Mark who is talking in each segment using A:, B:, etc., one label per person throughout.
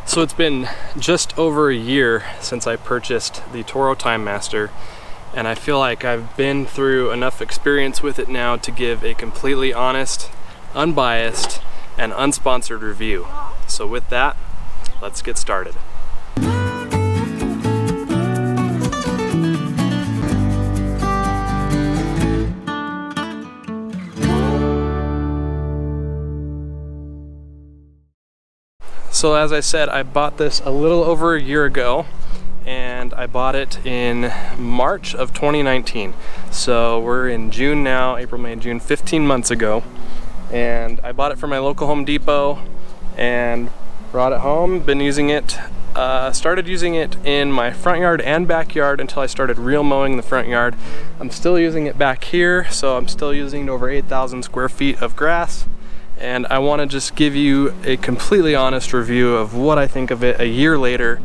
A: So it's been just over a year since I purchased the Toro TimeMaster, and I feel like I've been through enough experience with it now to give a completely honest, unbiased, and unsponsored review. So with that, let's get started. So as I said, I bought this a little over a year ago, and I bought it in March of 2019. So we're in June now, April, May, June, 15 months ago. And I bought it from my local Home Depot and brought it home. Been using it, started using it in my front yard and backyard until I started real mowing the front yard. I'm still using it back here, so I'm still using over 8,000 square feet of grass. And I want to just give you a completely honest review of what I think of it a year later,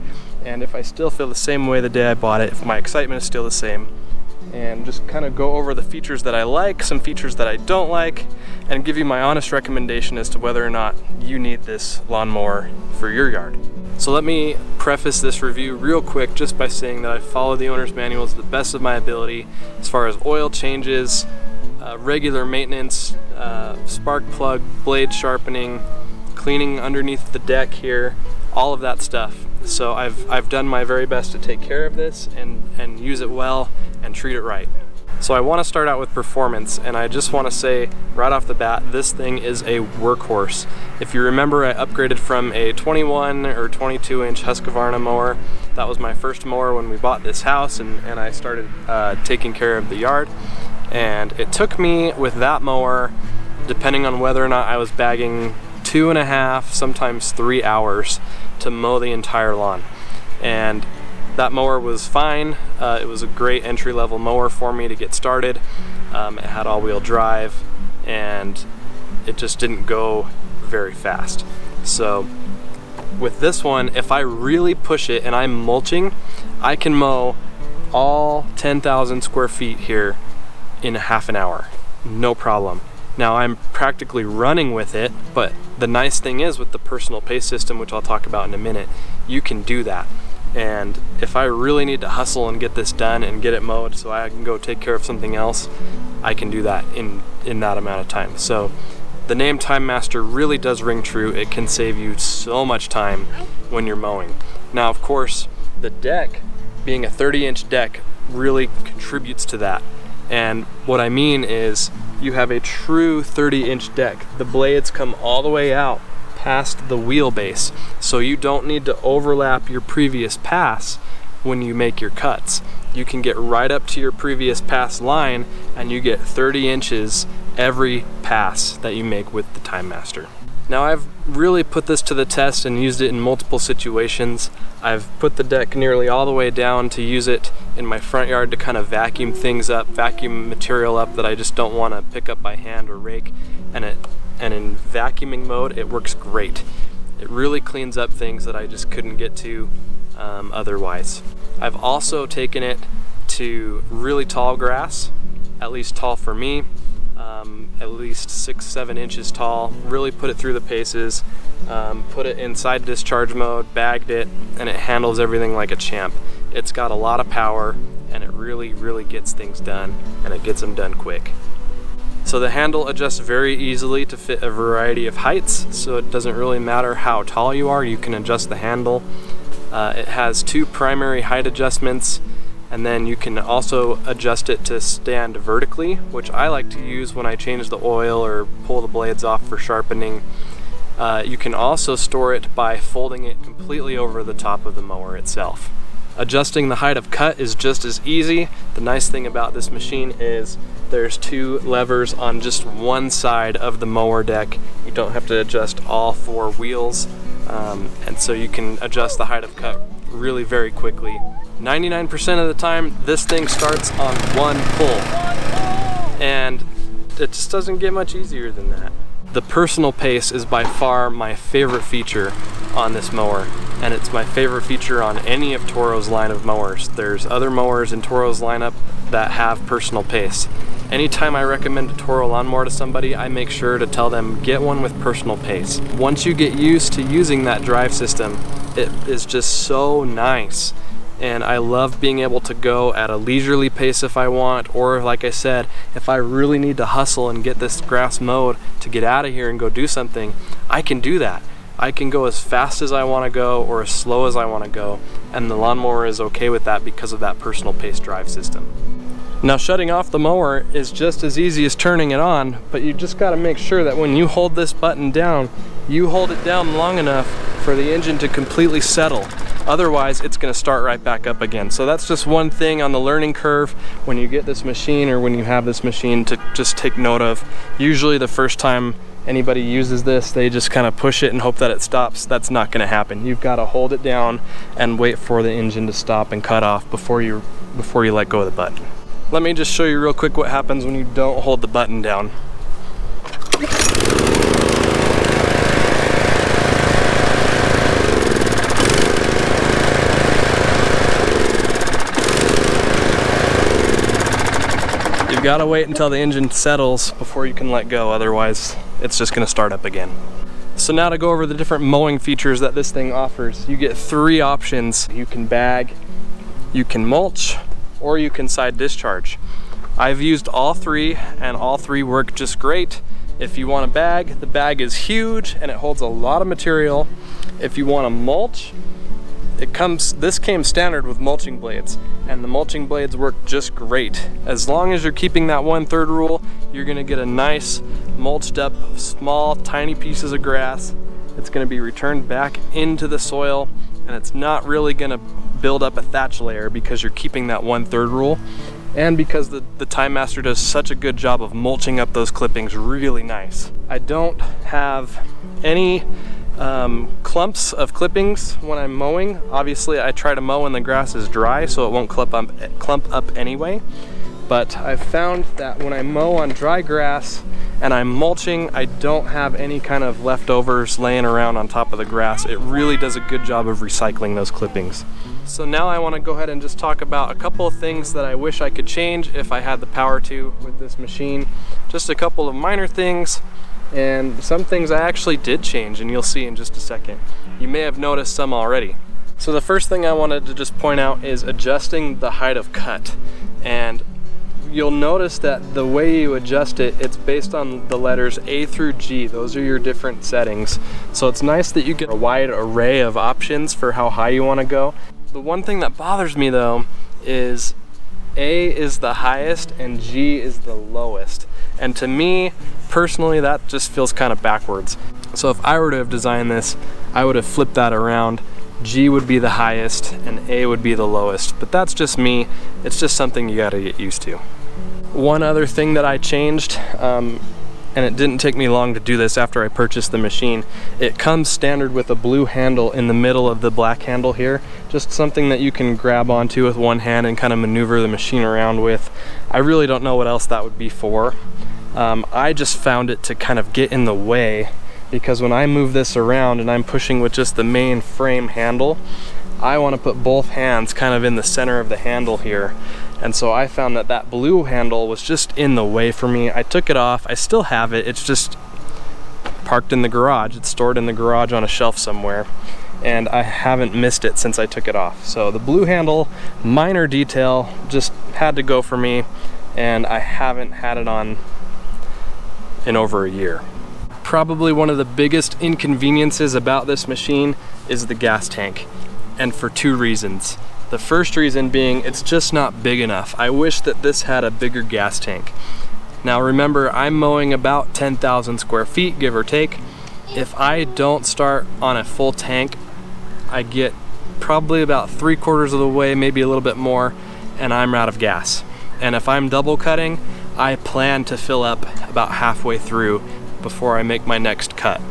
A: and if I still feel the same way the day I bought it, if my excitement is still the same, and just kind of go over the features that I like, some features that I don't like, and give you my honest recommendation as to whether or not you need this lawnmower for your yard. So let me preface this review real quick just by saying that I follow the owner's manual to the best of my ability as far as oil changes, regular maintenance, spark plug, blade sharpening, cleaning underneath the deck here, all of that stuff. So I've done my very best to take care of this and use it well and treat it right. So I want to start out with performance, and I just want to say right off the bat, this thing is a workhorse. If you remember, I upgraded from a 21 or 22 inch Husqvarna mower. That was my first mower when we bought this house, and I started taking care of the yard. And it took me with that mower, depending on whether or not I was bagging 2.5, sometimes 3 hours to mow the entire lawn. And that mower was fine. It was a great entry-level mower for me to get started. It had all-wheel drive, and it just didn't go very fast. So with this one, if I really push it and I'm mulching, I can mow all 10,000 square feet here in half an hour, no problem. Now I'm practically running with it, but the nice thing is with the personal pace system, which I'll talk about in a minute, you can do that. And if I really need to hustle and get this done and get it mowed so I can go take care of something else, I can do that in that amount of time. So the name TimeMaster really does ring true. It can save you so much time when you're mowing. Now of course, the deck, being a 30-inch deck, really contributes to that. And what I mean is you have a true 30-inch deck. The blades come all the way out past the wheelbase, so you don't need to overlap your previous pass when you make your cuts. You can get right up to your previous pass line and you get 30 inches every pass that you make with the TimeMaster. Now I've really put this to the test and used it in multiple situations. I've put the deck nearly all the way down to use it in my front yard to kind of vacuum things up, vacuum material up that I just don't want to pick up by hand or rake. And in vacuuming mode, it works great. It really cleans up things that I just couldn't get to otherwise. I've also taken it to really tall grass, at least tall for me. At least 6-7 inches tall, really put it through the paces, put it in side discharge mode, bagged it, and it handles everything like a champ. It's got a lot of power, and it really gets things done, and it gets them done quick. So the handle adjusts very easily to fit a variety of heights, so it doesn't really matter how tall you are, you can adjust the handle. It has 2 primary height adjustments, and then you can also adjust it to stand vertically, which I like to use when I change the oil or pull the blades off for sharpening. You can also store it by folding it completely over the top of the mower itself. Adjusting the height of cut is just as easy. The nice thing about this machine is there's 2 levers on just one side of the mower deck. You don't have to adjust all 4 wheels, and so you can adjust the height of cut really very quickly. 99% of the time, this thing starts on one pull, and it just doesn't get much easier than that. The personal pace is by far my favorite feature on this mower, and it's my favorite feature on any of Toro's line of mowers. There's other mowers in Toro's lineup that have personal pace. Anytime I recommend a Toro lawnmower to somebody, I make sure to tell them get one with personal pace. Once you get used to using that drive system, it is just so nice. And I love being able to go at a leisurely pace if I want, or like I said, if I really need to hustle and get this grass mowed to get out of here and go do something, I can do that. I can go as fast as I want to go or as slow as I want to go, and the lawnmower is okay with that because of that personal pace drive system. Now, shutting off the mower is just as easy as turning it on, but you just got to make sure that when you hold this button down, you hold it down long enough for the engine to completely settle. Otherwise, it's going to start right back up again. So that's just one thing on the learning curve when you get this machine, or when you have this machine, to just take note of. Usually the first time anybody uses this, they just kind of push it and hope that it stops. That's not going to happen. You've got to hold it down and wait for the engine to stop and cut off before you let go of the button. Let me just show you real quick what happens when you don't hold the button down. You've got to wait until the engine settles before you can let go, otherwise it's just going to start up again. So now to go over the different mowing features that this thing offers. You get 3 options. You can bag, you can mulch, or you can side discharge. I've used all 3 and all 3 work just great. If you want a bag, the bag is huge and it holds a lot of material. If you want to mulch, this came standard with mulching blades, and the mulching blades work just great. As long as you're keeping that 1/3 rule, you're gonna get a nice mulched up, small, tiny pieces of grass. It's gonna be returned back into the soil, and it's not really gonna build up a thatch layer because you're keeping that 1/3 rule, and because the TimeMaster does such a good job of mulching up those clippings really nice. I don't have any clumps of clippings when I'm mowing. Obviously I try to mow when the grass is dry so it won't clump up anyway, but I've found that when I mow on dry grass and I'm mulching, I don't have any kind of leftovers laying around on top of the grass. It really does a good job of recycling those clippings. So now I want to go ahead and just talk about a couple of things that I wish I could change if I had the power to with this machine. Just a couple of minor things, and some things I actually did change, and you'll see in just a second. You may have noticed some already. So the first thing I wanted to just point out is adjusting the height of cut. And you'll notice that the way you adjust it, it's based on the letters A through G. Those are your different settings. So it's nice that you get a wide array of options for how high you want to go. The one thing that bothers me though is A is the highest and G is the lowest. And to me, personally, that just feels kind of backwards. So if I were to have designed this, I would have flipped that around. G would be the highest and A would be the lowest. But that's just me. It's just something you gotta get used to. One other thing that I changed, and it didn't take me long to do this after I purchased the machine, it comes standard with a blue handle in the middle of the black handle here. Just something that you can grab onto with one hand and kind of maneuver the machine around with. I really don't know what else that would be for. I just found it to kind of get in the way, because when I move this around and I'm pushing with just the main frame handle, I want to put both hands kind of in the center of the handle here. And so I found that that blue handle was just in the way for me. I took it off. I still have it. It's just parked in the garage. It's stored in the garage on a shelf somewhere, and I haven't missed it since I took it off. So the blue handle, minor detail, just had to go for me, and I haven't had it on in over a year. Probably one of the biggest inconveniences about this machine is the gas tank, and for 2 reasons. The first reason being it's just not big enough. I wish that this had a bigger gas tank. Now remember, I'm mowing about 10,000 square feet, give or take. If I don't start on a full tank, I get probably about 3/4 of the way, maybe a little bit more, and I'm out of gas. And if I'm double cutting, I plan to fill up about halfway through before I make my next cut.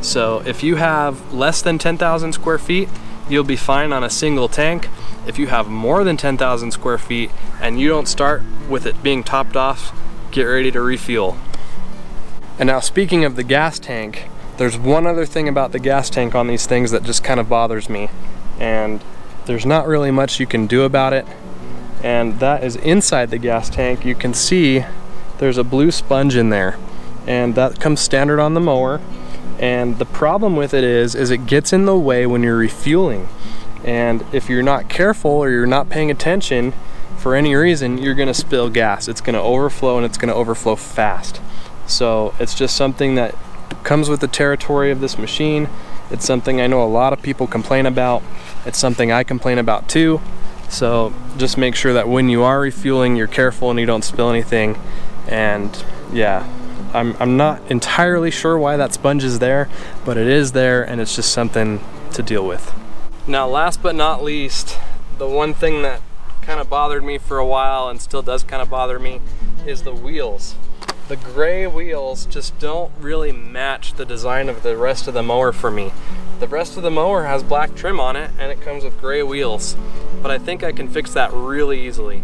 A: So if you have less than 10,000 square feet, you'll be fine on a single tank. If you have more than 10,000 square feet and you don't start with it being topped off, get ready to refuel. And now, speaking of the gas tank, there's one other thing about the gas tank on these things that just kind of bothers me, and there's not really much you can do about it. and that is inside the gas tank. You can see there's a blue sponge in there, and that comes standard on the mower. And the problem with it is it gets in the way when you're refueling, and if you're not careful or you're not paying attention for any reason, you're gonna spill gas. It's gonna overflow, and it's gonna overflow fast. So it's just something that comes with the territory of this machine. It's something I know a lot of people complain about. It's something I complain about too. So just make sure that when you are refueling, you're careful and you don't spill anything. And yeah, I'm not entirely sure why that sponge is there, but it is there, and it's just something to deal with. Now, last but not least, the one thing that kind of bothered me for a while and still does kind of bother me is the wheels. The gray wheels just don't really match the design of the rest of the mower for me. The rest of the mower has black trim on it, and it comes with gray wheels, but I think I can fix that really easily.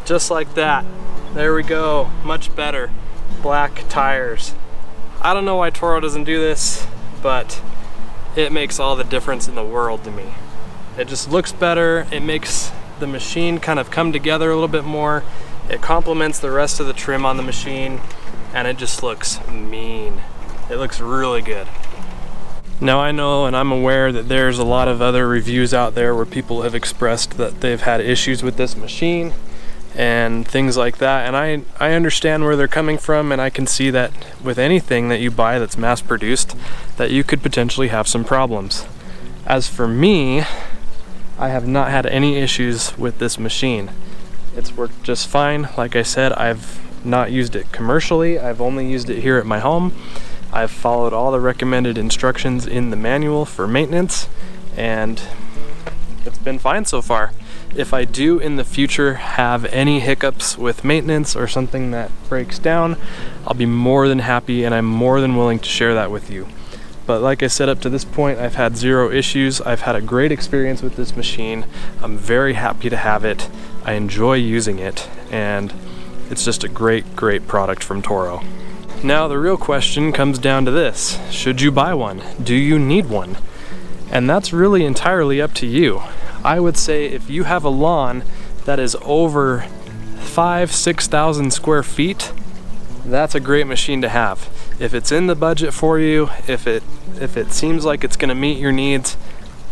A: Just like that. There we go, much better. Black tires. I don't know why Toro doesn't do this, but it makes all the difference in the world to me. It just looks better. It makes the machine kind of come together a little bit more. It complements the rest of the trim on the machine, and it just looks mean. It looks really good. Now, I know and I'm aware that there's a lot of other reviews out there where people have expressed that they've had issues with this machine and things like that, and I understand where they're coming from, and I can see that with anything that you buy that's mass produced, that you could potentially have some problems. As for me, I have not had any issues with this machine. It's worked just fine. Like I said, I've not used it commercially. I've only used it here at my home. I've followed all the recommended instructions in the manual for maintenance, and it's been fine so far. If I do in the future have any hiccups with maintenance or something that breaks down, I'll be more than happy, and I'm more than willing to share that with you. But like I said, up to this point, I've had zero issues. I've had a great experience with this machine. I'm very happy to have it. I enjoy using it, and it's just a great, great product from Toro. Now, the real question comes down to this. Should you buy one? Do you need one? And that's really entirely up to you. I would say if you have a lawn that is over 5,000–6,000 square feet, that's a great machine to have. If it's in the budget for you, if it seems like it's gonna meet your needs,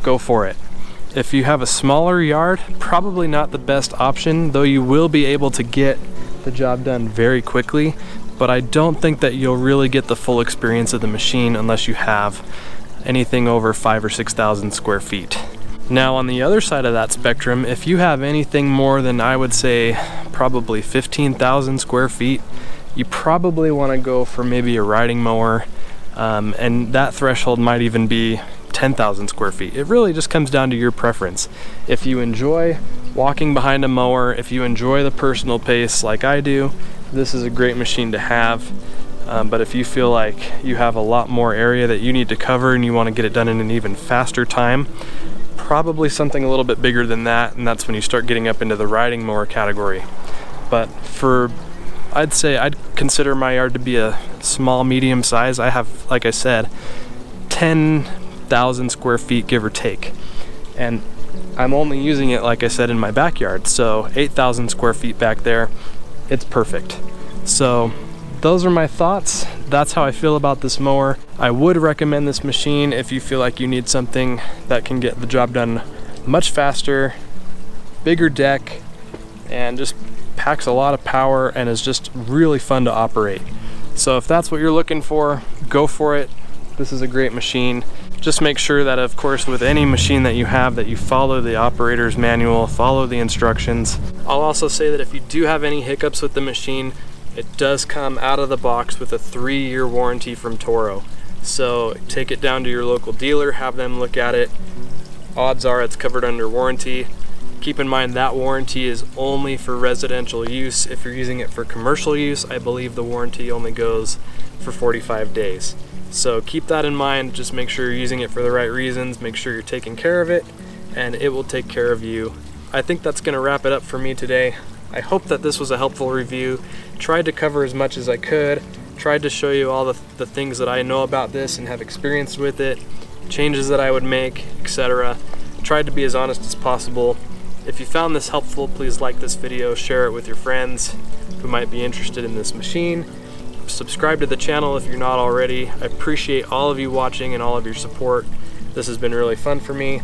A: go for it. If you have a smaller yard, probably not the best option, though you will be able to get the job done very quickly, but I don't think that you'll really get the full experience of the machine unless you have anything over 5,000 or 6,000 square feet. Now, on the other side of that spectrum, if you have anything more than, I would say, probably 15,000 square feet, you probably want to go for maybe a riding mower, and that threshold might even be 10,000 square feet. It really just comes down to your preference. If you enjoy walking behind a mower, if you enjoy the personal pace like I do, this is a great machine to have. But if you feel like you have a lot more area that you need to cover and you want to get it done in an even faster time, probably something a little bit bigger than that, and that's when you start getting up into the riding mower category. But I'd say I'd consider my yard to be a small, medium size. I have, like I said, 10,000 square feet, give or take. And I'm only using it, like I said, in my backyard. So 8,000 square feet back there, it's perfect. So those are my thoughts. That's how I feel about this mower. I would recommend this machine if you feel like you need something that can get the job done much faster, bigger deck, and just packs a lot of power and is just really fun to operate. So if that's what you're looking for, go for it. This is a great machine. Just make sure that, of course, with any machine that you have, that you follow the operator's manual, follow the instructions. I'll also say that if you do have any hiccups with the machine, it does come out of the box with a 3-year warranty from Toro. So take it down to your local dealer, have them look at it. Odds are it's covered under warranty. Keep in mind that warranty is only for residential use. If you're using it for commercial use, I believe the warranty only goes for 45 days. So keep that in mind. Just make sure you're using it for the right reasons, make sure you're taking care of it, and it will take care of you. I think that's going to wrap it up for me today. I hope that this was a helpful review. Tried to cover as much as I could, tried to show you all the things that I know about this and have experienced with it, changes that I would make, etc. Tried to be as honest as possible. If you found this helpful, please like this video, share it with your friends who might be interested in this machine. Subscribe to the channel if you're not already. I appreciate all of you watching and all of your support. This has been really fun for me,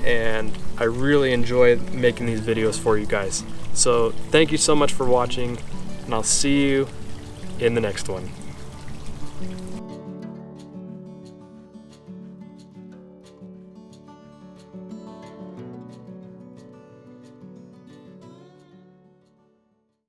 A: and I really enjoy making these videos for you guys. So thank you so much for watching, and I'll see you in the next one.